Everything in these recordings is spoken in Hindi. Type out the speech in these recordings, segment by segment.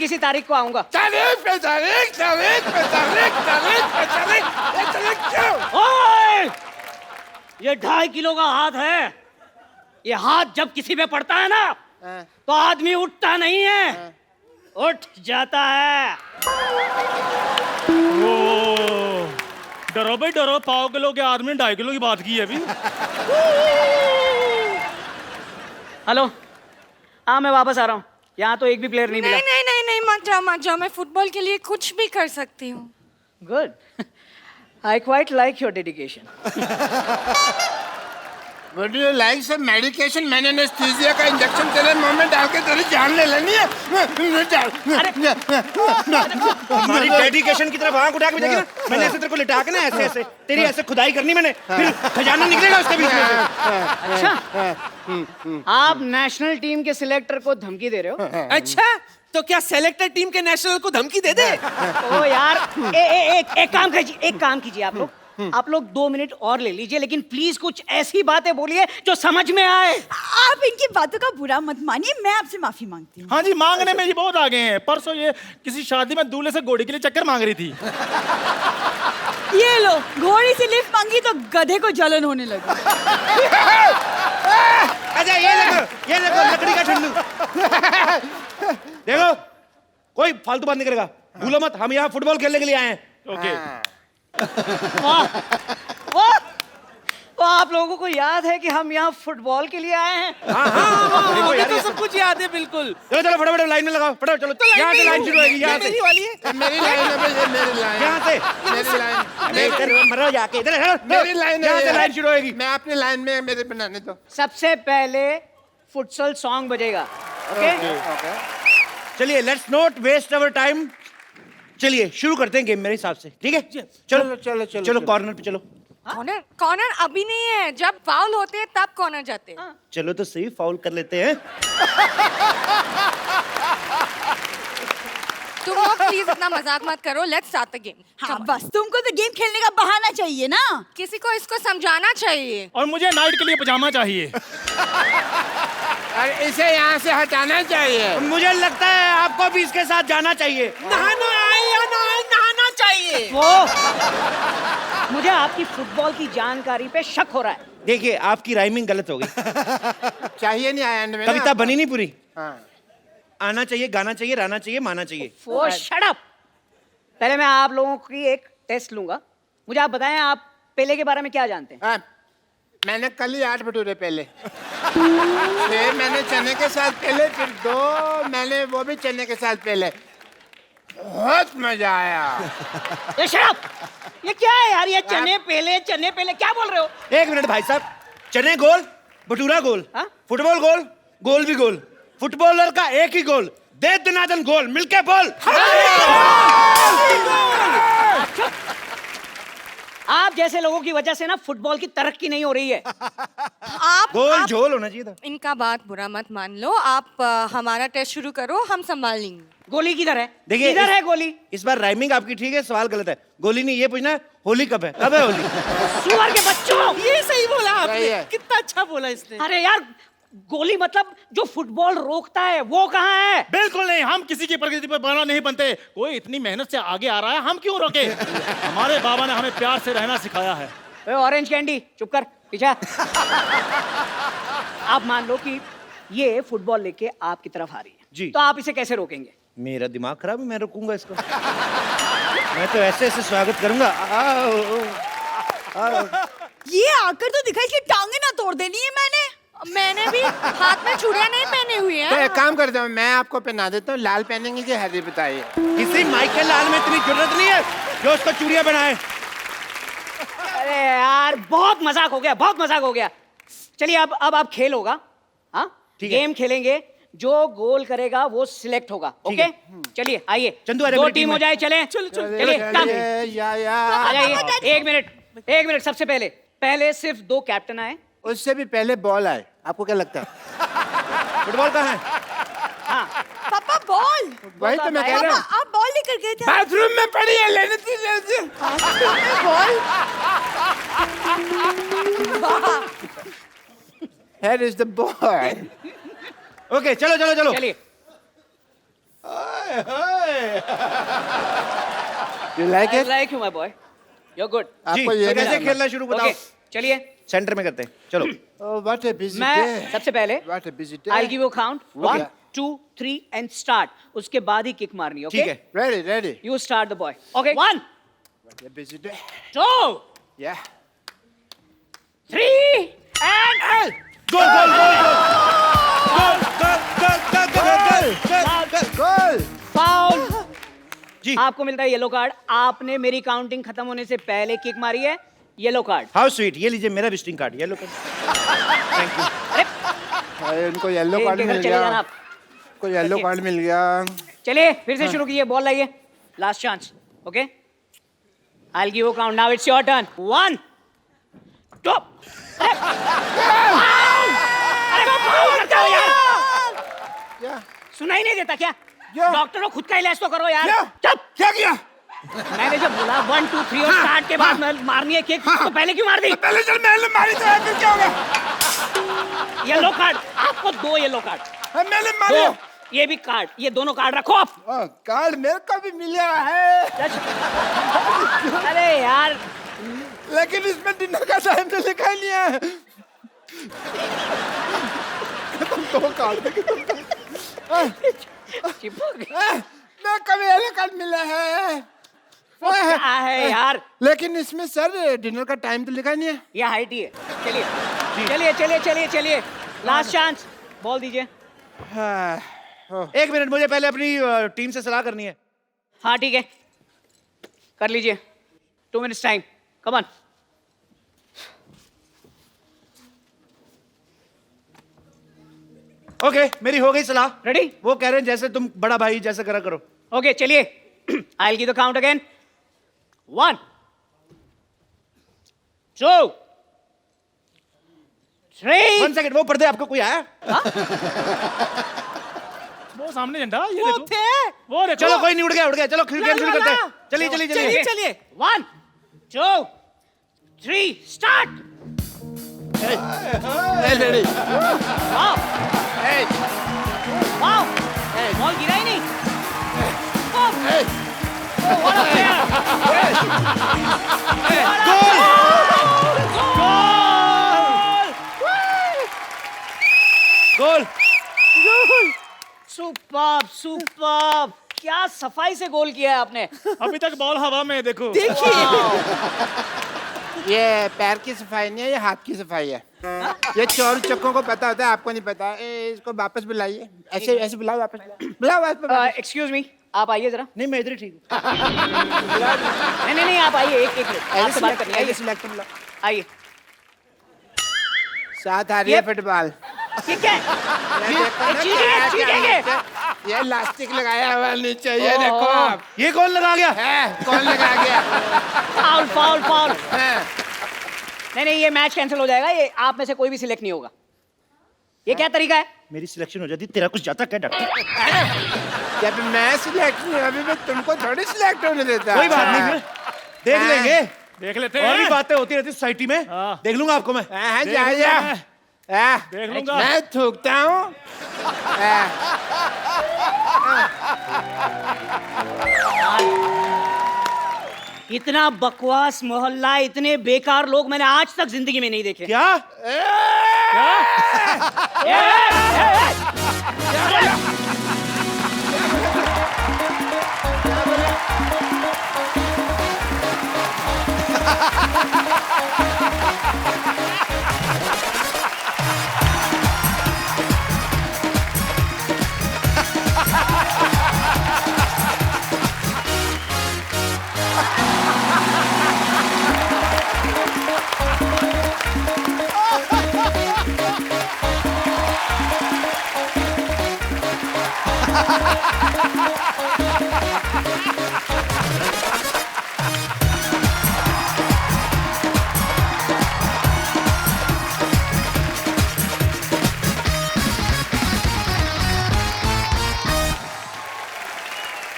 किसी तारीख को आऊंगा। तारीख पे तारीख, तारीख पे तारीख, तारीख पे तारीख, ये तारीख क्यों? ओए! ये 2.5 किलो का हाथ है। ये हाथ जब किसी पे पड़ता है ना तो आदमी उठता नहीं है, उठ जाता है। ओ, डरो भाई डरो, 1.5 किलो के आदमी ने 2.5 किलो की बात की है अभी। हेलो, हाँ मैं वापस आ रहा हूँ। यहाँ तो एक भी प्लेयर नहीं मिला। नहीं मत जाओ, मैं फुटबॉल के लिए कुछ भी कर सकती हूँ। Good, I quite like your dedication. Would you like some medication? मैंने एनेस्थीसिया का इंजेक्शन तेरे मुंह में डाल के तेरी जान ले लेनी है। हमारी डेडिकेशन की तरफ आंख उठा के भी देखी ना, मैंने ऐसे तेरे को लिटा के ना ऐसे ऐसे तेरी ऐसे खुदाई करनी मैंने, फिर खजाना निकलेगा उसके बीच में से। अच्छा, आप नेशनल टीम के सिलेक्टर को धमकी दे रहे हो? अच्छा, तो क्या सेलेक्टर टीम के नेशनल को धमकी दे दे? ओ यार, एक काम कीजिए आप लोग 2 मिनट और ले लीजिए, लेकिन प्लीज कुछ ऐसी बातें बोलिए जो समझ में आए। आप इनकी बातों का बुरा मत मानिए, मैं आपसे माफी मांगती हूँ। हाँ जी, मांगने में ये बहुत आगे हैं। परसों ये किसी शादी में दूल्हे से घोड़े के लिए चक्कर मांग रही थी। ये लो, घोड़ी से लिफ्ट मांगी तो गधे को जलन होने लगी। अच्छा ये देखो लकड़ी का ठंडू। देखो, कोई फालतू बात नहीं करेगा, भूलो मत, हम यहाँ फुटबॉल खेलने के लिए आए हैं। ओके। वाह, आप लोगों को याद है कि हम यहाँ फुटबॉल के लिए आए हैं? मुझे तो सब कुछ याद है बिल्कुल। चलो चलो फटाफट लाइन में लगाओ, फटाफट चलो। यहाँ से लाइन शुरू होगी, यहाँ से मेरी वाली है। मेरी लाइन है भाई, ये मेरी लाइन। यहाँ से मेरी लाइन। मरो जाके इधर, मेरी लाइन है। यहाँ से लाइन शुरू होगी। मैं अपनी लाइन में मेरे बनाने दो। सबसे पहले फुटसल सॉन्ग बजेगा। ओके? चलिए, let's not waste our time. चलिए शुरू करते हैं गेम मेरे हिसाब से, ठीक है? चलो कॉर्नर पे चलो। कॉर्नर अभी नहीं है, जब फाउल होते हैं तब कॉर्नर जाते हैं। चलो तो सही, फाउल कर लेते हैं। तुम लोग प्लीज इतना मजाक मत करो, लेट्स स्टार्ट द गेम। हाँ बस, तुमको तो गेम खेलने का बहाना चाहिए ना। किसी को इसको समझाना चाहिए। और मुझे नाइट के लिए पजामा चाहिए। और इसे यहाँ से हटाना चाहिए। मुझे लगता है आपको भी इसके साथ जाना चाहिए। नहाना चाहिए। वो मुझे आपकी फुटबॉल की जानकारी पे शक हो रहा है। देखिए, आपकी राइमिंग गलत हो गई। चाहिए नहीं आया में कविता बनी नहीं पूरी। हाँ। आना चाहिए, गाना चाहिए, रहना चाहिए, माना चाहिए। वो शट अप। पहले मैं आप लोगों की एक टेस्ट लूंगा। मुझे आप बताएं, आप पेले के बारे में क्या जानते हैं? मैंने कल ही 8 भटूरे पहले, फिर मैंने चने के साथ पहले, फिर 2 मैंने वो भी चने के साथ पहले। बहुत मजा आया। ये शट अप! ये क्या है यार? ये चने पहले क्या बोल रहे हो? 1 मिनट भाई साहब, चने गोल, भटूरा गोल, हाँ? फुटबॉल फुटबॉल गोल, गोल भी गोल, फुटबॉलर का एक ही गोल, दे दनादन गोल, मिलके बोल। आप जैसे लोगों की वजह से ना फुटबॉल की तरक्की नहीं हो रही है। गोल झोल होना चाहिए था। इनका बात बुरा मत मान लो। आप हमारा टेस्ट शुरू करो, हम संभाल लेंगे। गोली किधर है? देखिए, किधर है गोली? इस बार राइमिंग आपकी ठीक है, सवाल गलत है। गोली नहीं, ये पूछना है होली कब है? कब है होली? सुअर के बच्चों! ये सही बोला सही आपने, है। कितना अच्छा बोला इसने। अरे यार, गोली मतलब जो फुटबॉल रोकता है वो कहाँ है? बिल्कुल नहीं, हम किसी की प्रगति पर बना नहीं बनते। कोई इतनी मेहनत से आगे आ रहा है, हम क्यों रोके? हमारे बाबा ने हमें प्यार से रहना सिखाया है। ए, ऑरेंज कैंडी चुप कर, पीछे। आप मान लो कि ये फुटबॉल लेके आपकी तरफ आ रही है जी। तो आप इसे कैसे रोकेंगे? मेरा दिमाग खराब है, मैं रोकूंगा इसको। मैं तो ऐसे ऐसे स्वागत करूंगा। ये आकर तो दिखा, इसकी टांगे ना तोड़ देनी है मैंने भी हाथ में चूड़ियां नहीं पहनी हुई तो है। एक काम करता हूँ, मैं आपको पहना देता हूँ। लाल पहनेंगे कि हरी बताइए। किसी माइकल लाल में इतनी जरूरत नहीं है जो उसको चूड़ियां बनाए। अरे यार, बहुत मजाक हो गया, बहुत मजाक हो गया। चलिए अब आप खेल होगा। हाँ, ठीक है। गेम खेलेंगे, जो गोल करेगा वो सिलेक्ट होगा। ठीक ओके, है। चलिए आइए, चंदू, अरे 2 मेरी टीम टीम हो है। जाए। चले चलिए, काम आ जाइए। है। 1 मिनट, सबसे पहले सिर्फ 2 कैप्टन आए। उससे भी पहले बॉल आए। आपको क्या लगता है? फुटबॉल कहाँ है? हाँ, पापा बॉल। वही तो मैं कह रहा हूँ। आप बॉल लेकर गए थे। बाथरूम में पड़ी है, लेने थी। Here is the ball. Okay, चलो चलो चलो। चलिए। You like I it? like you, my boy. You're good. जी आपको ये तो नहीं कैसे आना। खेलना शुरू बताओ Okay, चलिए सेंटर में करते हैं चलो Oh, what a busy मैं day. सबसे पहले What a busy day. I'll give you a count. Okay. 1, 2, 3 and start. उसके बाद ही किक मारनी, okay? ठीक है Ready, ready. You start the boy. Okay. 1, What a busy day. 2, Yeah. 3 and goal goal goal goal goal goal Goal. Foul. जी आपको मिलता है येलो कार्ड। आपने मेरी काउंटिंग खत्म होने से पहले किक मारी है, येलो कार्ड। हाउ स्वीट ये लीजिए मेरा विजिटिंग कार्ड ये लो थैंक यू अरे उनको येलो ए, कार्ड इनके घर मिल चले जाना गया आप। को येलो Okay. कार्ड मिल गया चलिए फिर से शुरू कीजिए, बॉल लाइए, last chance, okay? I will give you count, now it's your turn. 1, 2 अरे फाउल करते हो यार, क्या सुनाई नहीं देता क्या? क्या? डॉक्टर हो, खुद का इलाज तो करो यार। क्या? चुप। क्या किया मैंने जब बोला 1, 2, 3 और स्टार्ट के बाद मैं मारनी है किक, तो पहले क्यों मार दी? पहले चल मैंने मारी तो फिर क्या हो गया येलो कार्ड, आपको 2 येलो कार्ड। मैंने मारी 2 ये भी कार्ड, ये दोनों कार्ड रखो आप। कार्ड मेरे को भी मिला है अरे यार लेकिन इसमें डिनर का टाइम तो लिखा ही नहीं है तुम 2 कार्ड चिपक मैं कभी येलो कार्ड मिला है क्या है यार, लेकिन इसमें सर डिनर का टाइम तो लिखा ही नहीं है ये हाइट ही है। चलिए चलिए चलिए चलिए चलिए, लास्ट चांस, बॉल दीजिए। एक मिनट मुझे पहले अपनी टीम से सलाह करनी है हाँ ठीक है, कर लीजिए, 2 minutes time, come on. Okay मेरी हो गई सलाह रेडी? वो कह रहे हैं जैसे तुम बड़ा भाई जैसे करा करो ओके चलिए, I will give the count again. 1, 2, 3 1 second वो पर्दे आपको कोई आया वो सामने झंडा ये वो देखो थे। वो देखो चलो कोई नहीं उड़ गया चलो खेल ला, शुरू ला, करते ला। हैं चलिए चलिए चलिए चलिए चलिए 1, 2, 3 start. Ready wow wow, ball गिरा ही नहीं। What a player! Goal superb superb, क्या सफाई से गोल किया है आपने। अभी तक बॉल हवा में है, देखो ये पैर की सफाई नहीं है, ये हाथ की सफाई है। ये चोर चक्कों को पता होता है, आपको नहीं पता। इसको वापस बुलाइए, ऐसे ऐसे बुलाओ, वापस बुलाओ वापस। एक्सक्यूज मी, आप आइए जरा। नहीं मैं इधर ही ठीक हूँ नहीं आप आइए, एक मिनट आपसे बात करनी है, आइए। सिलेक्ट बुलाओ। आइए। साथ आ रही है ये- फुटबॉल। ठीक है, ये देखो ना, चीटिंग क्या- है, क्या चीटिंग है। नीचे- ये लास्टिक लगाया हुआ नीचे, ये ओहो। देखो आप। ये कौन लगा गया है कौन लगा गया फाउल फाउल फाउल। है। नहीं ये मैच कैंसिल हो जाएगा, ये आप में से कोई भी सिलेक्ट नहीं होगा। ये क्या तरीका है? मेरी सिलेक्शन हो जाती तेरा कुछ जाता क्या डॉक्टर जब मैं सिलेक्ट नहीं, अभी मैं तुमको थोड़ी सिलेक्ट होने देता। कोई बात नहीं फिर देख लेंगे देख लेते और भी हैं बातें होती रहती सोसाइटी में हाँ। देख लूंगा आपको मैं हाँ, देख जा लूंगा जा। मैं। देख लूंगा। मैं थूकता हूँ। इतना बकवास मोहल्ला, इतने बेकार लोग मैंने आज तक जिंदगी में नहीं देखे। क्या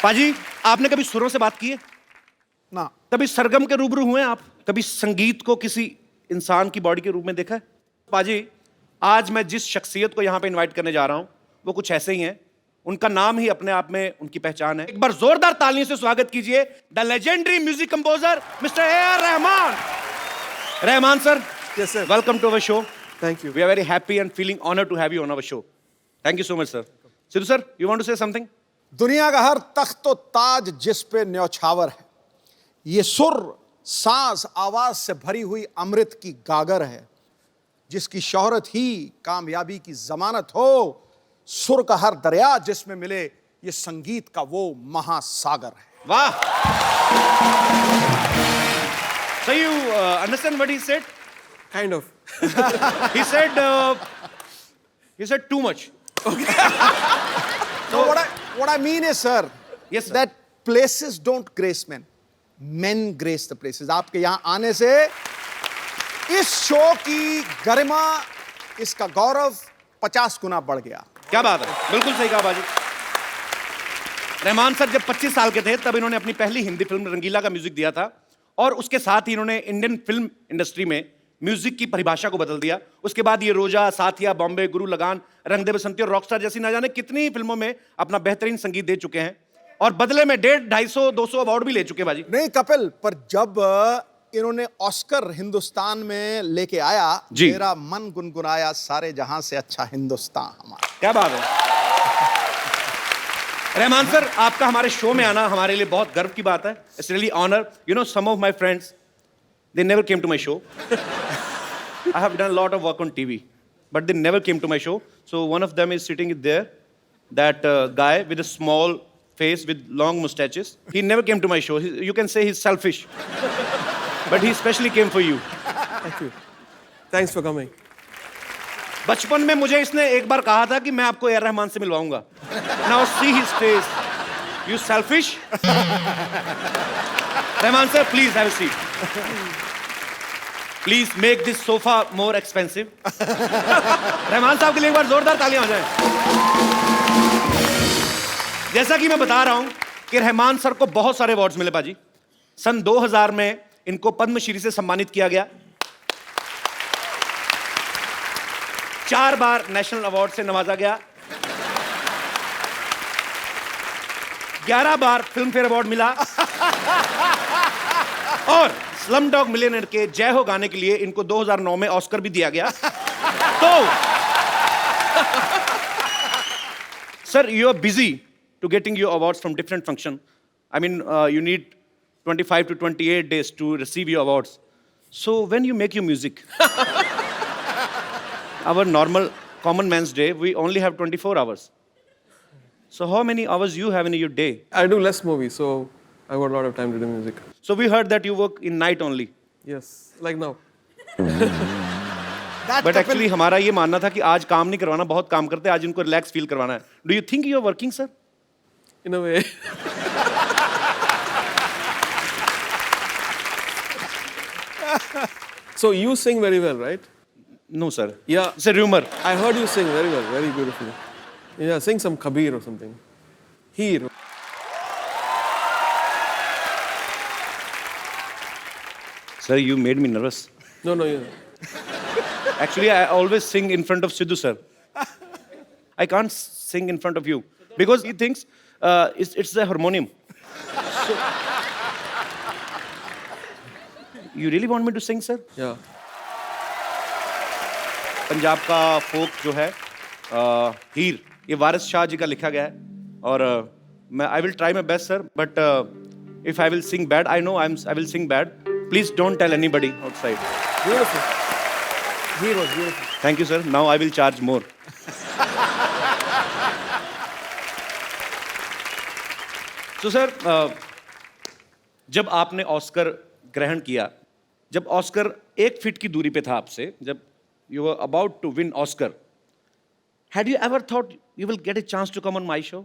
पाजी आपने कभी सुरों से बात की है ना। कभी सरगम के रूबरू हुए हैं आप? कभी संगीत को किसी इंसान की बॉडी के रूप में देखा है? पाजी आज मैं जिस शख्सियत को यहाँ पे इनवाइट करने जा रहा हूँ वो कुछ ऐसे ही हैं उनका नाम ही अपने आप में उनकी पहचान है। एक बार जोरदार तालियों से स्वागत कीजिए the legendary music composer mister A.R. Rahman. Rahman sir, Yes, sir. Welcome to our show. Thank you. We are very happy and feeling honored to have you on our show. Thank you so much, sir. Sidhu sir, you want to say something? दुनिया का हर तख्त व ताज जिस पे न्यौछावर है, ये सुर सांस आवाज से भरी हुई अमृत की गागर है, जिसकी शोहरत ही कामयाबी की जमानत हो। सुर का हर दरिया जिसमें मिले, ये संगीत का वो महासागर है। वाह! So you understand what he said? Kind of. He said too much. So what I mean is, sir, Yes, sir. that places don't grace men. Men grace the places. आपके यहाँ आने से इस शो की गरिमा, इसका गौरव 50 गुना बढ़ गया। क्या बात है, बिल्कुल सही कहा बाजी। रहमान सर जब 25 साल के थे तब इन्होंने अपनी पहली हिंदी फिल्म रंगीला का म्यूजिक दिया था, और उसके साथ ही इन्होंने इंडियन फिल्म इंडस्ट्री में म्यूजिक की परिभाषा को बदल दिया। उसके बाद ये रोजा, साथिया, बॉम्बे, गुरु लगान, रंग दे बसंती और रॉकस्टार जैसी ना जाने कितनी फिल्मों में अपना बेहतरीन संगीत दे चुके हैं, और बदले में 150, 250, 200 अवार्ड भी ले चुके बाजी। नहीं कपिल, पर जब इन्होंने ऑस्कर हिंदुस्तान में लेके आया, जी। मेरा मन गुनगुनाया, सारे जहां से अच्छा हिंदुस्तान हमारा। क्या बात है रहमान सर, आपका हमारे शो में आना हमारे लिए बहुत गर्व की बात है। It's really honour. You know, some of my friends, they never came to my show. I have done a lot of work on TV, but they never came to my show. So one of them is sitting there, that guy with a small face with long mustaches. He never came to my show. You can say he's selfish, but he specially came for you. Thank you. Thanks for coming. बचपन में मुझे इसने एक बार कहा था कि मैं आपको A.R. रहमान से मिलवाऊंगा। Now see his face. You selfish. Rahman sir, please have a seat. Please make this sofa more expensive. Rahman साहब के लिए एक बार जोरदार तालियां हो जाएं। जैसा कि मैं बता रहा हूं कि रहमान सर को बहुत सारे अवार्ड्स मिले बाजी। सन 2000 में इनको पद्मश्री से सम्मानित किया गया, 4 बार नेशनल अवार्ड से नवाजा गया, 11 बार फिल्म फेयर अवार्ड मिला, और स्लम डॉग मिलियनेयर के जय हो गाने के लिए इनको 2009 में ऑस्कर भी दिया गया। तो sir, you are busy to getting your awards from different function. I mean you need 25 to 28 days to receive your awards. So when you make your music, our normal common man's day, we only have 24 hours. So how many hours you have in your day? I do less movies, so I got a lot of time to do music. So we heard that you work in night only. Yes, like now. But actually हमारा ये मानना था कि आज काम नहीं करवाना, बहुत काम करते हैं, आज इनको रिलैक्स फील करवाना है। Do you think you are working, sir? In a way. So you sing very well, right? No, sir. Yeah. It's a rumor. I heard you sing very well, very beautifully. Yeah, sing some Kabir or something. Heer. Sir, you made me nervous. No, yeah. Actually, I always sing in front of Sidhu, sir. I can't sing in front of you because he thinks it's the harmonium. So, you really want me to sing, sir? Yeah. Punjab का फोक जो है हीर, ये वारिस शाह जी का लिखा गया है, और मैं I will try my best sir, but if I will sing bad, I know I will sing bad, please don't tell anybody outside. Beautiful. Heer was beautiful. Thank you sir, now I will charge more. तो सर, जब आपने ऑस्कर ग्रहण किया, जब ऑस्कर 1 फीट की दूरी पे था आपसे, जब you were about to win Oscar, had you ever thought you will get a chance to come on my show?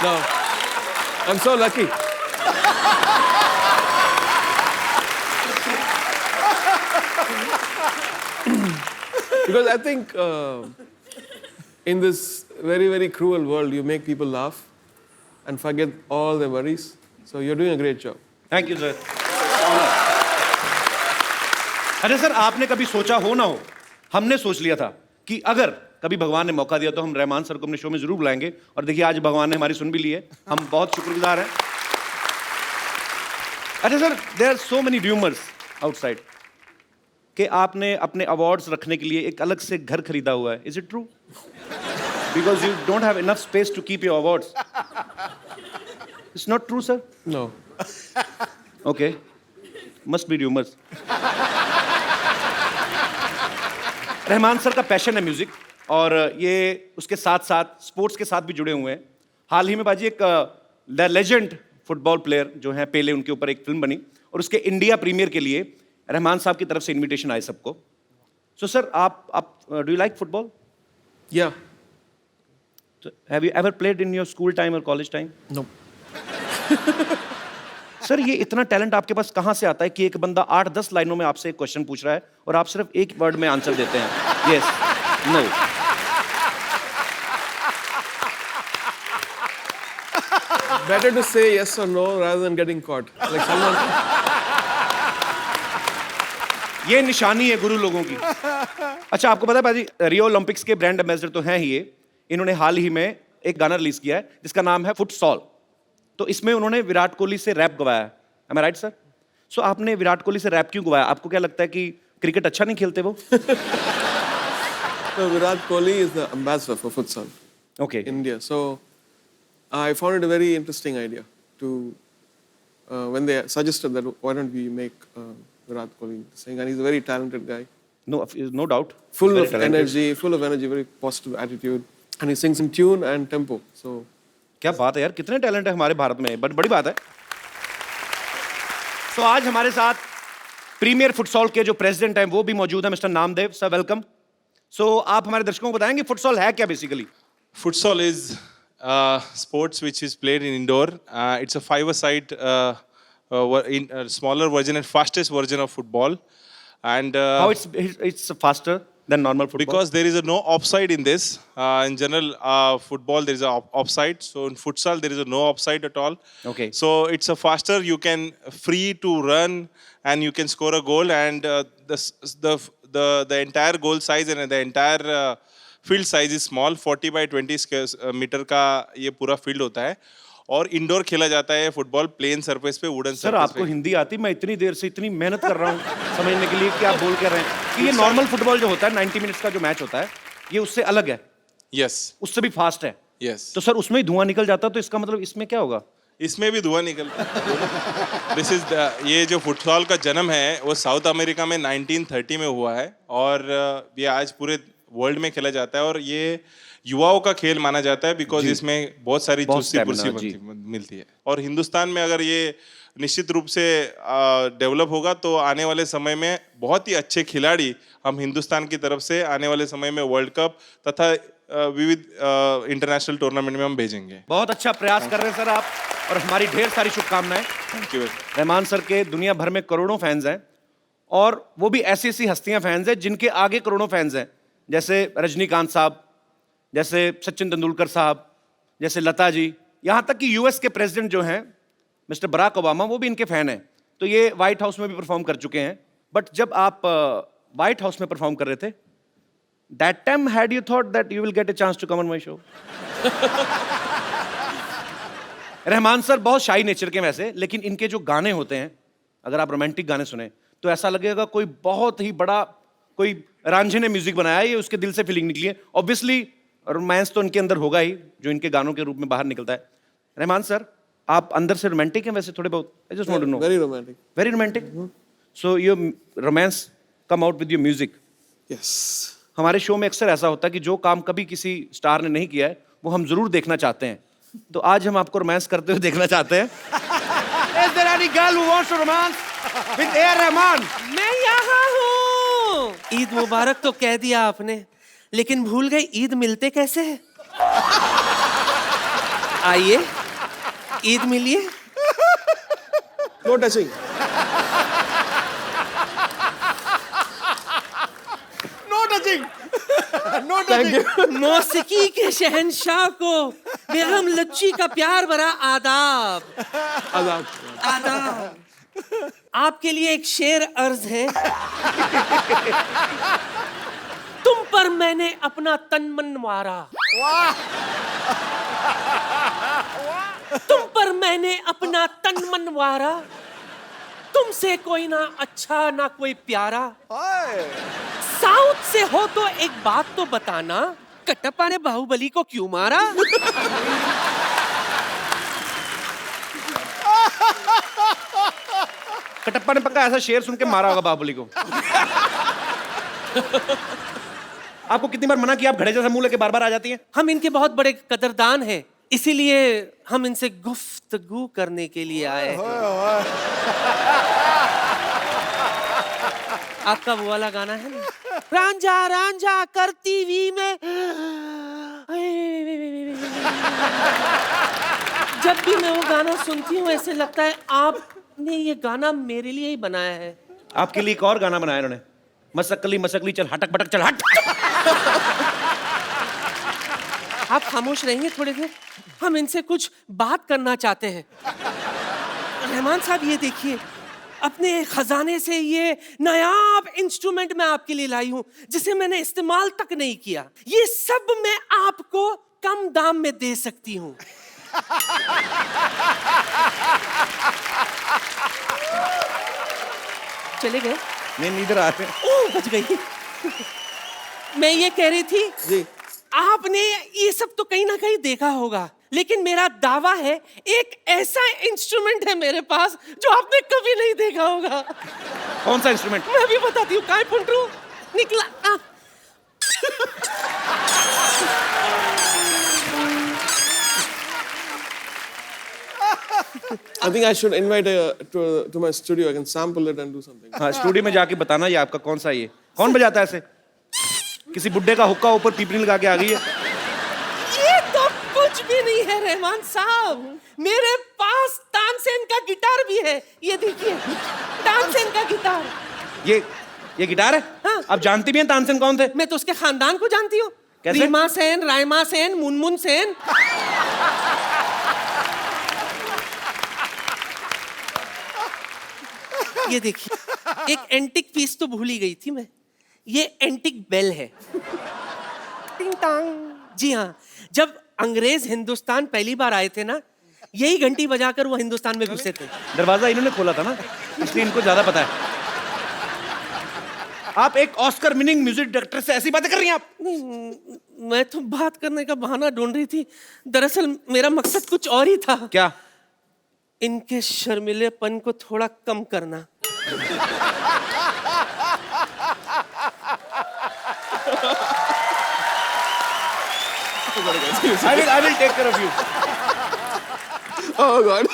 No. I'm so lucky. Because I think in this very, very cruel world, you make people laugh and forget all their worries. So you're doing a great job. Thank you, sir. अरे सर, आपने कभी सोचा हो ना हो हमने सोच लिया था कि अगर कभी भगवान ने मौका दिया तो हम रहमान सर को अपने शो में जरूर बुलाएंगे, और देखिए आज भगवान ने हमारी सुन भी ली है, हम बहुत शुक्रगुजार हैं। अच्छा sir, there are so many rumours outside कि आपने अपने अवार्ड्स रखने के लिए एक अलग से घर खरीदा हुआ है। Is it true? Because you don't have enough space to keep your awards. It's not true sir? No. Okay, must be rumours. Rahman sir का पैशन है म्यूजिक, और ये उसके साथ साथ स्पोर्ट्स के साथ भी जुड़े हुए हैं। हाल ही में बाजी एक द लेजेंड फुटबॉल प्लेयर जो हैं पेले, उनके ऊपर एक फिल्म बनी, और उसके इंडिया प्रीमियर के लिए रहमान साहब की तरफ से इनविटेशन आए सबको। सो सर, आप do you like football? Yeah. Have you ever played in your school time और कॉलेज टाइम? No. सर, ये इतना टैलेंट आपके पास कहाँ से आता है कि एक बंदा 8-10 लाइनों में आपसे एक क्वेश्चन पूछ रहा है और आप सिर्फ एक वर्ड में आंसर देते हैं, yes, no? Better to say yes or no rather than getting caught. Like someone. ये निशानी है गुरु लोगों की। अच्छा, आपको पता है भाजी, रियो ओलंपिक्स के ब्रांड एम्बेसडर तो हैं ही ये। इन्होंने हाल ही में एक गाना रिलीज किया है जिसका नाम है फुटसॉल। तो इसमें उन्होंने विराट कोहली से रैप गवाया है। Am I right, sir? So आपने विराट कोहली से रैप क्यों गवाया? आपको क्या लगता है कि क्रिकेट अच्छा नहीं खेलते वो? So Virat Kohli is the ambassador for futsal okay, in India. So I found it a very interesting idea to when they suggested that why don't we make Virat Kohli sing, and he's a very talented guy, no doubt, full of energy, very positive attitude, and he sings in tune and tempo. So क्या बात है यार, कितने टैलेंट है हमारे भारत में, बट बड़ी बात है। तो आज हमारे साथ प्रीमियर फुटसॉल के जो प्रेसिडेंट हैं वो भी मौजूद हैं, मिस्टर नामदेव सर, वेलकम। सो आप हमारे दर्शकों को बताएंगे फुटसॉल है क्या basically? Futsal is sports which is played in indoor. It's a five-a-side smaller version and fastest version of football. And How it's faster than normal football? because there is no offside in this. In general, football there is a offside. So in futsal there is no offside at all. Okay. So it's a faster. You can free to run and you can score a goal. And the entire goal size and the entire field size is small, 40 by 20 metre का ये पूरा फील्ड होता है, और इंडोर खेला जाता है फुटबॉल प्लेन सरफेस पे, वुडन सर आपको हिंदी आती? मैं इतनी देर से इतनी मेहनत कर रहा हूँ समझने के लिए कि आप बोल कर रहे हैं कि ये नॉर्मल फुटबॉल जो होता है 90 मिनट्स का जो मैच होता है ये उससे अलग है, यस, उससे भी फास्ट है। यस। तो सर उसमें ही धुआं निकल जाता, तो इसका मतलब इसमें क्या होगा? इसमें भी धुआं निकलता। दिस इज ये जो फुटबॉल का जन्म है वो साउथ अमेरिका में 1930 में हुआ है, और ये आज पूरे वर्ल्ड में खेला जाता है, और ये युवाओं का खेल माना जाता है बिकॉज इसमें बहुत सारी चुस्ती पुर्सी मिलती है। और हिंदुस्तान में अगर ये निश्चित रूप से डेवलप होगा तो आने वाले समय में बहुत ही अच्छे खिलाड़ी हम हिंदुस्तान की तरफ से आने वाले समय में वर्ल्ड कप तथा विविध इंटरनेशनल टूर्नामेंट में हम भेजेंगे। बहुत अच्छा प्रयास कर रहे हैं सर आप, और हमारी ढेर सारी शुभकामनाएं। Thank you. रहमान सर के दुनिया भर में करोड़ों फैंस हैं, और वो भी ऐसी ऐसी हस्तियां फैंस हैं जिनके आगे करोड़ों फैंस हैं, जैसे रजनीकांत साहब, जैसे सचिन तेंदुलकर साहब, जैसे लता जी, यहाँ तक कि यूएस के प्रेसिडेंट जो हैं मिस्टर बराक ओबामा वो भी इनके फैन हैं। तो ये व्हाइट हाउस में भी परफॉर्म कर चुके हैं। बट जब आप व्हाइट हाउस में परफॉर्म कर रहे थे, that time had you thought that you will get a chance to come on my show? Rahman sir बहुत शाई नेचर के वैसे, लेकिन इनके जो गाने होते हैं, अगर आप रोमांटिक गाने सुने तो ऐसा लगेगा कोई बहुत ही बड़ा कोई रांझे ने म्यूजिक बनाया है, ये उसके दिल से फीलिंग निकली है। ऑब्वियसली रोमांस तो इनके अंदर होगा ही, जो इनके गानों के रूप में बाहर निकलता है। रहमान सर, आप अंदर से रोमांटिक हैं वैसे थोड़े बहुत? I just want to know. very romantic. Very romantic. So your romance come out with your music. Yes. हमारे शो में अक्सर ऐसा होता है कि जो काम कभी किसी स्टार ने नहीं किया है वो हम जरूर देखना चाहते हैं, तो आज हम आपको रोमांस करते हुए देखना चाहते हैं। Is there any girl who wants to romance with A.R. Rahman? मैं यहाँ हूँ। ईद मुबारक तो कह दिया आपने, लेकिन भूल गए ईद मिलते कैसे हैं? आइए ईद मिलिए। No touching. No touching, no Thank you. मौसीकी के शहंशाह को बेगम लच्ची का प्यार भरा आदाब। आदाब। आदाब। आपके लिए एक शेर अर्ज है। तुम पर मैंने अपना तन मन मारा, तुम पर मैंने अपना तन मन मारा, तुमसे कोई ना अच्छा ना कोई प्यारा। साउथ से हो तो एक बात तो बताना, कटप्पा ने बाहुबली को क्यों मारा? कटप्पा ने पक्का ऐसा शेर सुन के मारा होगा बाहुबली को। आपको कितनी बार मना किया, आप घड़े जैसा मुंह लेके बार बार आ जाती हैं? हम इनके बहुत बड़े कदरदान हैं, इसीलिए हम इनसे गुफ्तगू करने के लिए आए हैं। आपका वो वाला गाना है ना, रांझा रांझा करती वी में, जब भी मैं वो गाना सुनती हूँ ऐसे लगता है आपने ये गाना मेरे लिए ही बनाया है। आपके लिए एक और गाना बनाया इन्होंने, मसकली मसकली चल हटक बटक चल हट। आप खामोश रहेंगे थोड़ी देर, हम इनसे कुछ बात करना चाहते हैं। रहमान साहब ये देखिए, अपने खजाने से ये नायाब इंस्ट्रूमेंट मैं आपके लिए लाई हूं, जिसे मैंने इस्तेमाल तक नहीं किया। ये सब मैं आपको कम दाम में दे सकती हूं। चले गए? नहीं, नींदर आ रहे। ओह, बच गई। मैं ये कह रही थी जी, आपने ये सब तो कहीं ना कहीं देखा होगा, लेकिन मेरा दावा है एक ऐसा इंस्ट्रूमेंट है मेरे पास जो आपने कभी नहीं देखा होगा। कौन सा इंस्ट्रूमेंट? मैं भी बताती हूँ। काय फुंटरू निकला। I think I should invite to my studio. I can sample it and do something. हाँ, स्टूडियो में जाके बताना ये आपका कौन सा, ये कौन बजाता है ऐसे? किसी बुड्ढे का हुक्का ऊपर पीपनी लगा के आ गई है। ये तो कुछ भी नहीं है रहमान साहब, मेरे पास तानसेन का गिटार भी है। ये देखिए, तानसेन का गिटार। ये गिटार है? हाँ। आप जानती भी हैं तानसेन कौन थे? मैं तो उसके खानदान को जानती हूँ। कैसे? रीमा सेन, रायमा सेन, मुनमुन सेन। ये देखिए, एक एंटिक पीस तो भूल ही गई थी मैं। ये एंटिक बेल है। टिंग टांग। जी हाँ, जब अंग्रेज हिंदुस्तान पहली बार आए थे ना, यही घंटी बजाकर वो हिंदुस्तान में घुसे थे। दरवाजा इन्होंने खोला था ना, इसलिए इनको ज्यादा पता है। आप एक ऑस्कर विनिंग म्यूजिक डायरेक्टर से ऐसी बातें कर रही हैं आप? नहीं, मैं तो बात करने का बहाना ढूंढ रही थी। दरअसल मेरा मकसद कुछ और ही था। क्या? इनके शर्मिलेपन को थोड़ा कम करना। I will take care of you. Oh God.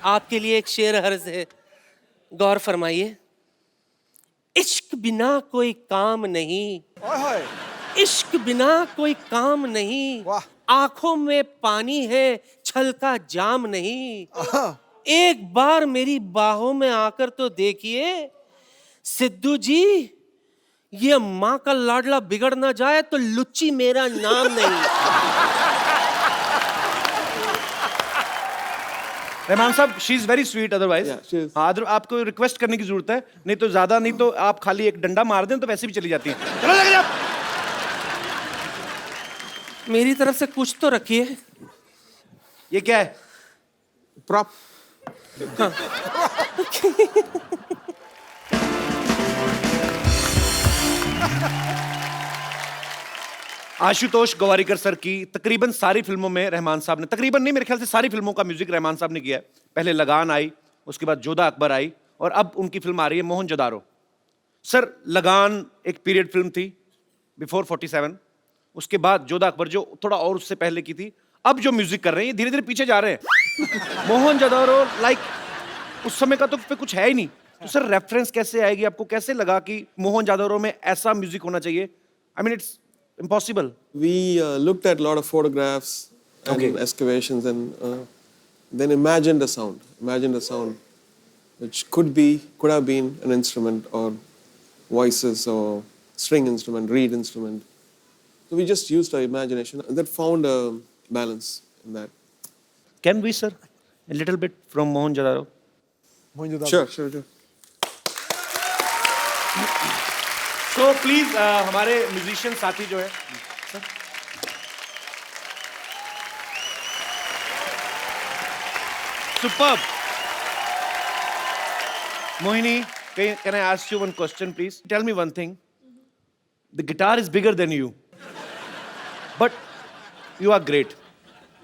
आपके लिए एक शेर अर्ज है, गौर फरमाइए। इश्क बिना कोई काम नहीं, इश्क बिना कोई काम नहीं, आंखों में पानी है छल का जाम नहीं। एक बार मेरी बाहों में आकर तो देखिए सिद्धू जी, ये माँ का लाडला बिगड़ ना जाए तो लुच्ची मेरा नाम नहीं। रहमान साहब, she is very sweet otherwise. Yeah, she is. हाँ, आपको रिक्वेस्ट करने की जरूरत है, नहीं तो ज्यादा नहीं तो आप खाली एक डंडा मार दें तो वैसे भी चली जाती है। चलो लगे आप। मेरी तरफ से कुछ तो रखिए। ये क्या है? Prop. आशुतोष गवारीकर सर की तकरीबन सारी फिल्मों में रहमान साहब ने, तकरीबन नहीं मेरे ख्याल से सारी फिल्मों का म्यूजिक रहमान साहब ने किया है। पहले लगान आई, उसके बाद जोधा अकबर आई, और अब उनकी फिल्म आ रही है मोहनजोदारो। सर, लगान एक पीरियड फिल्म थी बिफोर 47, उसके बाद जोधा अकबर जो थोड़ा और उससे पहले की थी। अब जो म्यूजिक कर रहे हैं ये धीरे धीरे पीछे जा रहे हैं। मोहनजोदारो लाइक उस समय का तो पे कुछ है ही नहीं। तो सर रेफरेंस कैसे आएगी? आपको कैसे लगा कि मोहनजोदारो में ऐसा म्यूजिक होना चाहिए? I mean it's impossible. We looked at a lot of photographs and excavations, and then imagined a sound which could have been an instrument or voices or string instrument, reed instrument. So we just used our imagination and that found a balance in that. Can we, sir, a little bit from Mohenjo-daro? Sure. So please हमारे म्यूजिशियन साथी जो है Superb. Mohini, can I ask you one question, please? Tell me one thing. The guitar is bigger than you, but you are great.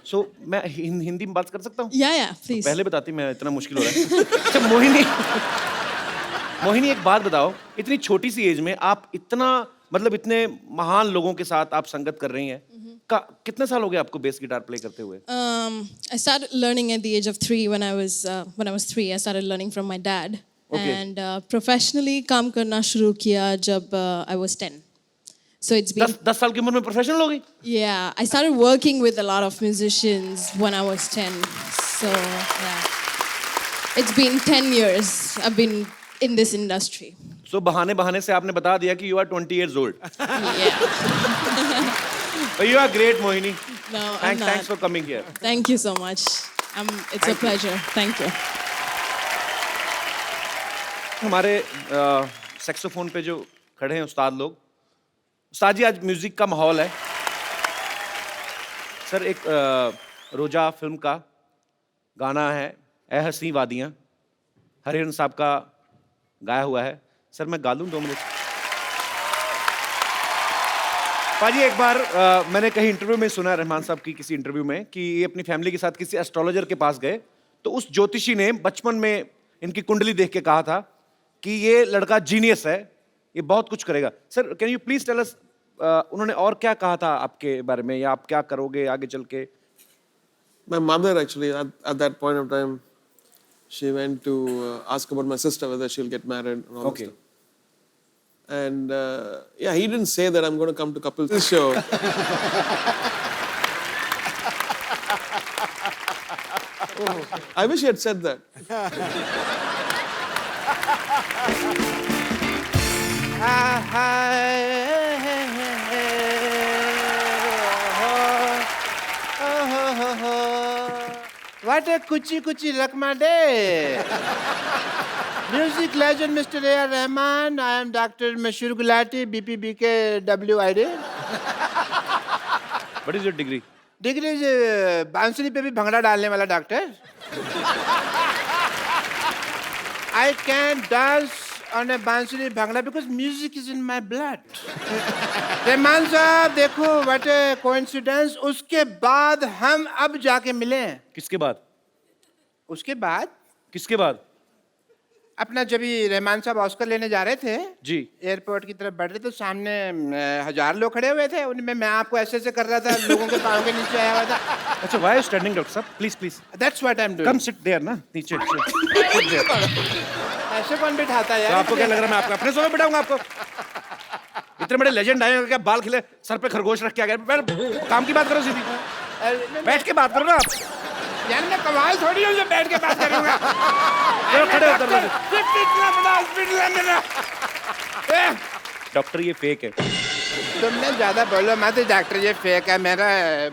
So मैं हिंदी में बात कर सकता हूँ? Yeah, please. पहले बताती मैं इतना मुश्किल हो रहा है। अच्छा मोहिनी एक बात बताओ, इतनी छोटी सी एज में आप इतना मतलब इतने महान लोगों के साथ आप संगत कर रही हैं। कितने साल हो गए आपको बेस गिटार प्ले करते हुए? I started learning at the age of 3 when I was 3. I started learning from my dad. Okay. And professionally काम करना शुरू किया जब I was 10. So it's been 10 साल की उम्र में प्रोफेशनल हो गई? Yeah, I started working with a lot of musicians when I was 10. So yeah, it's been 10 years I've been in this industry. So बहाने से आपने बता दिया कि you are 20 years old. Yeah. But you are great, Mohini. No, I'm not. Thanks for coming here. Thank you so much. It's a pleasure. Thank you. हमारे सैक्सोफोन पे जो खड़े हैं उस्ताद लोग, उस्ताद जी आज म्यूजिक का माहौल है। सर एक रोजा फिल्म का गाना है ए हसी वादियाँ, हरिहरन साहब का गाया हुआ है। सर मैं गा लूँ 2 मिनट? पाजी एक बार मैंने कहीं इंटरव्यू में सुना रहमान साहब की किसी इंटरव्यू में कि ये अपनी फैमिली के साथ किसी एस्ट्रोलॉजर के पास गए तो उस ज्योतिषी ने बचपन में इनकी कुंडली देख के कहा था कि ये लड़का जीनियस है, ये बहुत कुछ करेगा। Sir can you please tell us उन्होंने और क्या कहा था आपके बारे में या आप क्या करोगे आगे चल के? My mother actually at that point of time, she went to ask about my sister whether she'll get married and all that stuff. And yeah, he didn't say that I'm going to come to couples show. I wish he had said that. What a kuchi rakma day. Music legend Mr. A.R. Rahman. I am Dr. Mashur Gulati, BPBK WID. What is your degree? Degree is बांसुरी पे भी भंगड़ा डालने वाला doctor. I can dance on a बांसुरी bhangra because music is in my blood. Rahman साहब देखो what a coincidence. उसके बाद हम अब जाके मिले. किसके बाद? उसके बाद? किसके बाद? अपना जब भी रहमान साहब ऑस्कर लेने जा रहे थे जी एयरपोर्ट की तरफ बढ़ रहे तो सामने 1000 लोग खड़े हुए थे उनमें मैं आपको ऐसे कर रहा था लोगों के पाँव के नीचे आया हुआ था. अच्छा व्हाई स्टैंडिंग डॉक्टर साहब please that's what I am doing. Come sit there ना नीचे ऐसे कौन बिठाता है यार? तो आपको क्या लग रहा है मैं आपको अपने सोफे बिठाऊंगा आपको? इतने बड़े लेजेंड आए क्या बाल खिले सर पे खरगोश रख के आ गए? काम की बात करो सीधी, बैठ के बात करो ना आप. यार मैं कमाल थोड़ी हूँ जो बैठ के बात करूँगा. खड़े उतर इतना बड़ा हॉस्पिटल है मेरा. डॉक्टर ये फेक है. तुमने ज्यादा बोलो मत. डॉक्टर ये फेक है. मेरा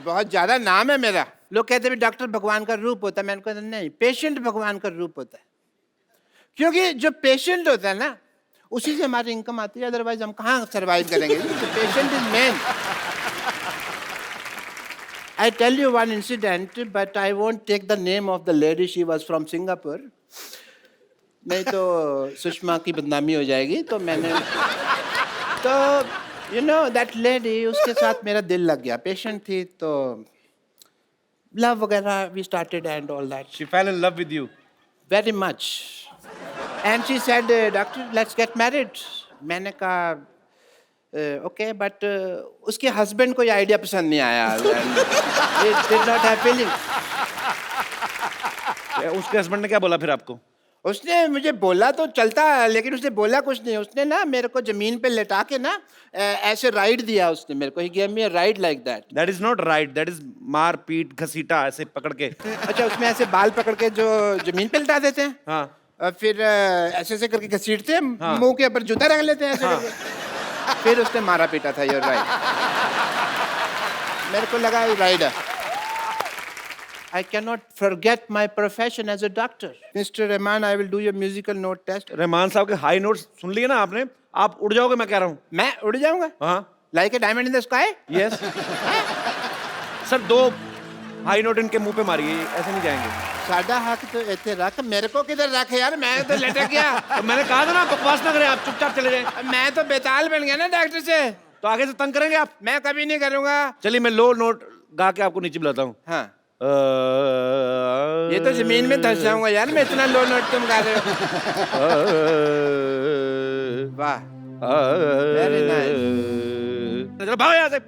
बहुत ज्यादा नाम है मेरा. लोग कहते हैं डॉक्टर भगवान का रूप होता है. मैंने कहा नहीं, पेशेंट भगवान का रूप होता है. क्योंकि जो पेशेंट होता है ना उसी से हमारी इनकम आती है, अदरवाइज हम कहाँ सर्वाइव करेंगे. Patient is main. I tell you one incident, but I won't take the name of the lady. She was from Singapore. नहीं तो सुषमा की बदनामी हो जाएगी. तो मैंने तो you know that lady, उसके साथ मेरा दिल लग गया. पेशेंट थी तो love वगैरह we started and all that. She fell in love with you. Very much. And she said, doctor, let's get married. मैंने कहा okay, but उसके हस्बैंड को ये आइडिया पसंद नहीं आया. It did not have feelings. उसके हस्बैंड ने क्या बोला फिर आपको? उसने मुझे बोला तो चलता, लेकिन उसने बोला कुछ नहीं. उसने ना मेरे को जमीन पे लेटा के ना ऐसे राइड दिया उसने मेरे को. He gave me a ride like that. That is not right. That is मार पीट घसीटा ऐसे पकड़ के. अच्छा उसमें ऐसे बाल पकड़ के जो जमीन पे लेटा देते हैं. हाँ. फिर ऐसे ऐसे करके घसीटते हैं. हाँ. मुंह के ऊपर जूता रख लेते हैं ऐसे करके. फिर उसने मारा पीटा था. Your right. मेरे को लगा ये राइड है. I cannot forget my profession as a doctor. Mr. Rahman, I will do your musical note test. Rahman साहब के हाई नोट्स सुन लिए ना आपने? आप उड़ जाओगे, मैं कह रहा हूँ। मैं उड़ जाऊंगा? हाँ। Like a diamond in the sky? Yes. Sir 2 high note इनके मुंह पे मारिए, ऐसे नहीं जाएंगे। सादा हक तो ऐसे रख, मेरे को किधर रख यार, मैं तो लटक गया। तो मैंने कहा था ना बकवास ना करें, आप चुपचाप चले जाएं। मैं तो बेताल बन गया ना डॉक्टर से। तो आगे से तंग करेंगे आप? मैं कभी नहीं करूंगा। चलिए मैं लो नोट गा के आपको नीचे बुलाता हूँ। हाँ। ये तो जमीन में धंस जाऊंगा यार, मैं इतना लो नोट तुम गा रहे हो। वाह, वेरी नाइस। चलो भागो यहाँ से।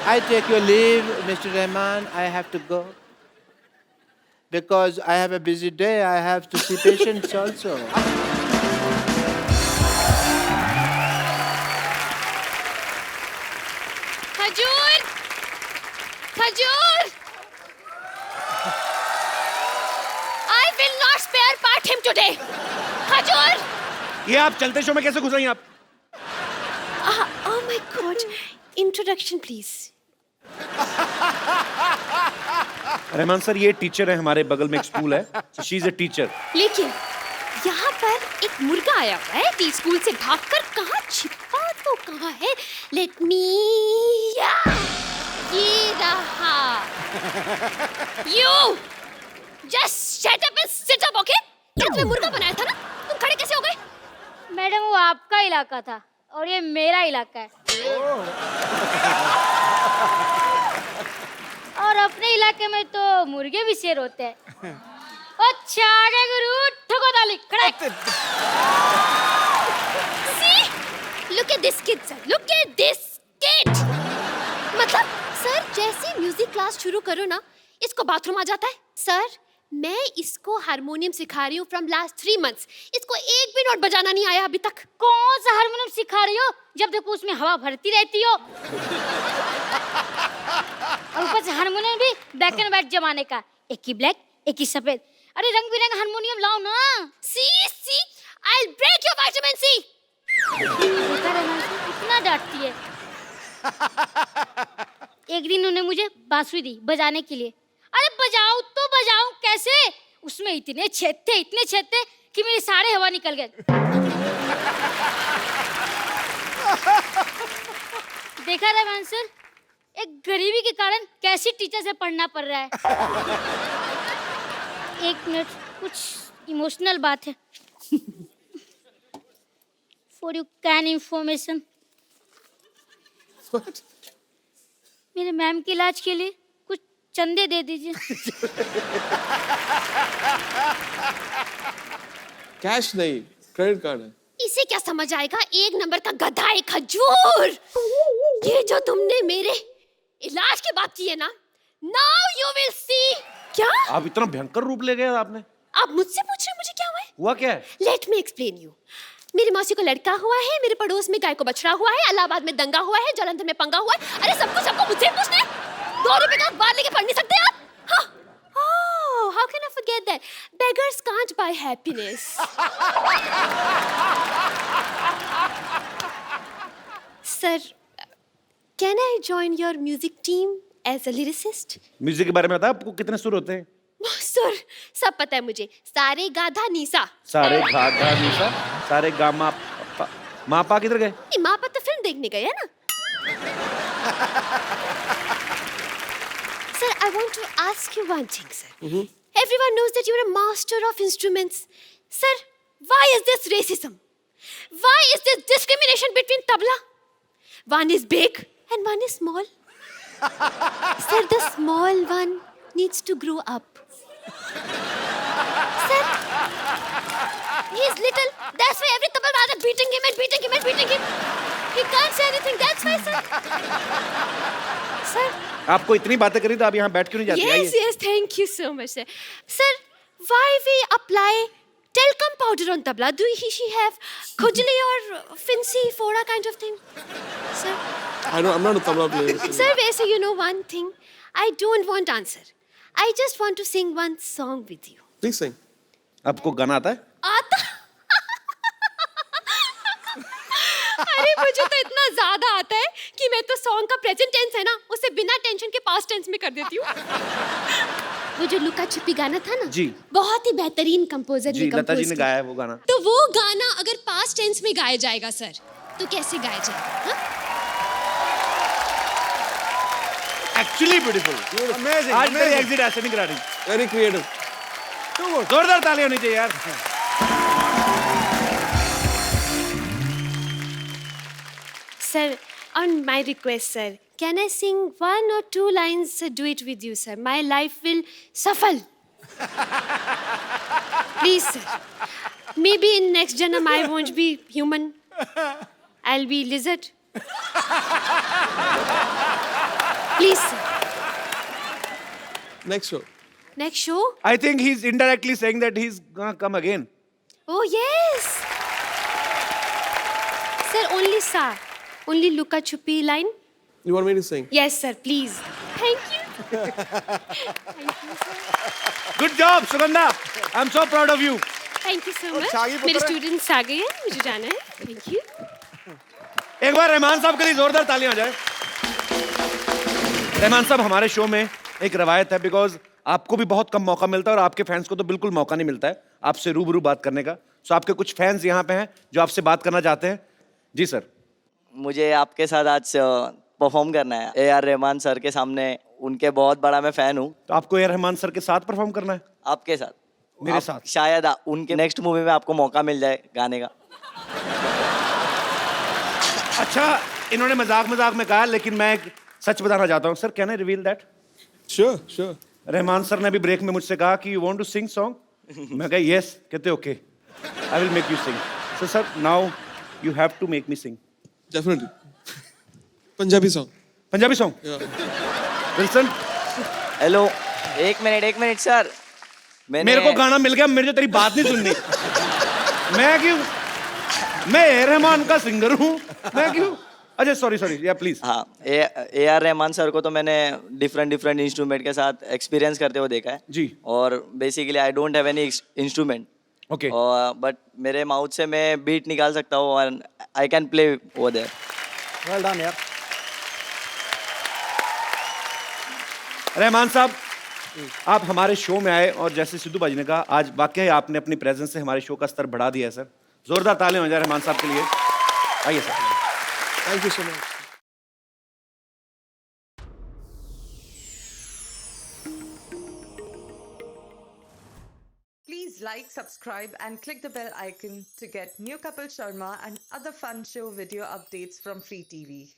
I take your leave, Mr. Rahman. I have to go because I have a busy day. I have to see patients also. खजूर, खजूर. I will not spare part him today. खजूर. ये आप चलते शो में कैसे घुस रही हैं आप? Oh my God. Introduction, please. Rahman sir ये टीचर है, हमारे बगल में एक स्कूल है, शी इज अ टीचर। लेकिन यहाँ पर एक मुर्गा आया हुआ है टी स्कूल से भागकर, कहाँ छिपा तो कहाँ है? लेट मी, ये रहा। You just shut up and sit up, okay? क्या तुम्हें मुर्गा बनाया था ना? तुम खड़े कैसे हो गए? मैडम वो आपका इलाका था और ये मेरा इलाका है। और अपने इलाके में तो मुर्गे भी शेर होते हैं। अच्छा आगे गुरु ठोको ताली, खड़े। See, look at this kid, sir. Look at this kid. मतलब सर जैसे म्यूजिक क्लास शुरू करो ना, इसको बाथरूम आ जाता है। सर मैं इसको हारमोनियम सिखा रही हूँ फ्रॉम लास्ट 3 months. इसको एक भी नोट बजाना नहीं आया अभी तक। कौन सा हारमोनियम सिखा रही हो? जब देखो उसमें हवा भरती रहती हो। और ऊपर से हारमोनियम भी ब्लैक एंड व्हाइट जमाने का, एक ही ब्लैक एक ही सफेद। अरे रंग बिरंगा हारमोनियम लाओ ना। See, I'll break your vitamin C. इतना डांटती है। एक दिन उन्होंने मुझे बांसुरी दी बजाने के लिए। अरे बजाऊं तो बजाऊं कैसे? उसमें इतने छेद थे कि मेरी सारे हवा निकल गए। देखा रहमान सर, एक गरीबी के कारण कैसी टीचर से पढ़ना पड़ रहा है। एक मिनट, कुछ इमोशनल बात है। फॉर यू कैन इंफॉर्मेशन, मेरे मैम के इलाज के लिए कुछ चंदे दे दीजिए। कैश नहीं, क्रेडिट कार्ड है। इसे क्या समझ आएगा? 1 नंबर का गधा है खजूर। ये जो तुमने मेरे इलाज की बात की है ना, नाउ यू विल सी। क्या आप इतना भयंकर रूप ले गए आपने? आप मुझसे पूछ रहे हो मुझे क्या हुआ है? हुआ क्या है? Let me explain you. मेरी मौसी को लड़का हुआ है, मेरे पड़ोस में गाय को बछड़ा हुआ है, इलाहाबाद में दंगा हुआ है, जालंधर में पंगा हुआ है। अरे सबको मुझसे पूछना है? 2 रुपए का अखबार लेके पढ़ नहीं सकते आप? हाँ। Oh, how can I forget that? Beggars can't buy happiness. Sir, can I join your music team as a lyricist? Music के बारे में बता, आपको कितने सुर होते हैं? सर सब पता है मुझे। सारे गाधा नीसा। सारे गा गा निशा, सारे गा मा पा। माँ पा किधर गए? माँ पा तो फिल्म देखने गए है ना। Sir, I want to ask you one thing, sir. Everyone knows that you're a master of instruments. Sir, why is this racism? Why is this discrimination between tabla? One is big and one is small. Sir, the small one needs to grow up. Sir, he's little. That's why every tabla is beating him and beating him and beating him. He can't say anything. That's why, sir. Sir. आपको इतनी बातें करी तो आप यहाँ बैठ क्यों नहीं जाती? Yes, yes, thank you so much, sir. Sir, why we apply talcum powder on tabla? Do she have khujli or fancy fora kind of thing? Sir? I'm not a tabla player. Sir, वैसे you know one thing? I don't want answer. I just want to sing one song with you. Please sing. आपको गाना आता है? आता? अरे मुझे तो इतना ज्यादा आता है कि मैं तो सॉन्ग का प्रेजेंट टेंस है ना उसे बिना टेंशन के पास्ट टेंस में कर देती हूँ। वो जो लुका छुपी गाना था ना जी। बहुत ही बेहतरीन कंपोजर जी, ने लता जी कंपोज ने किया। गाया है वो गाना। तो वो गाना अगर पास्ट टेंस में गाया जाएगा सर तो कैसे गाया जाएगा? एक्चुअली ब्यूटीफुल, अमेजिंग, आज तेरी एग्जिट ऐसे नहीं करा रही। Very creative. जोरदार ताली होनी चाहिए यार। Sir, on my request, sir, can I sing 1 or 2 lines duet with you, sir? My life will suffer. Please, sir. Maybe in next janam I won't be human. I'll be lizard. Please, sir. Next show. Next show? I think he's indirectly saying that he's gonna come again. Oh, yes. Sir, only sa. Only Luka Chupi line? You want me to sing? Yes, sir, please. Thank you. Good job, Sugandha. I'm so proud of you. Thank you so much. शागी पुत्र मेरे है। स्टूडेंट्स आ गए हैं, मुझे जाना है। Thank you. एक बार रहमान साहब के लिए जोरदार तालियां हो जाए। रहमान साहब, हमारे शो में एक रवायत है, बिकॉज आपको भी बहुत कम मौका मिलता है और आपके फैंस को तो बिल्कुल मौका नहीं मिलता है आपसे रूबरू बात करने का। सो आपके कुछ फैंस यहाँ पे हैं जो आपसे बात करना चाहते हैं। जी सर। मुझे आपके साथ आज परफॉर्म करना है ए आर रहमान सर के सामने। उनके बहुत बड़ा मैं फैन हूँ। तो आपको ए आर रहमान सर के साथ परफॉर्म करना है? आपके साथ, मेरे साथ शायद उनके नेक्स्ट मूवी में आपको मौका मिल जाए गाने का। अच्छा, इन्होंने मजाक मजाक में कहा, लेकिन मैं एक सच बताना चाहता हूँ। Sir, can I reveal that? Sure, sure. Rahman sir ने अभी ब्रेक में मुझसे कहा कि you want to sing song. मैं कहा यस। कहते okay, I will make you sing. So sir, now you have to make me sing. Definitely. Punjabi song. Punjabi song. Yeah. Wilson, hello, एक मिनट सर। मेरे को गाना मिल गया, मेरे को तेरी बात नहीं सुननी। मैं क्यों? मैं ए रहमान का सिंगर हूँ, मैं क्यों? अच्छा, सॉरी, या प्लीज। हाँ, ए आर रहमान सर को तो मैंने डिफरेंट इंस्ट्रूमेंट के साथ एक्सपीरियंस करते हुए देखा है जी। और basically I don't have any instrument. Okay. But मेरे माउथ से मैं बीट निकाल सकता हूँ और I can play over there. Well done यार। रहमान साहब, आप हमारे शो में आए और जैसे सिद्धू बाजी ने कहा, आज वाकई आपने अपनी प्रेजेंस से हमारे शो का स्तर बढ़ा दिया है सर। जोरदार तालियां हो जाए रहमान साहब के लिए। आइए sir. Thank you so much. Please like, subscribe and click the bell icon to get new Kapil Sharma and other fun show video updates from Free TV.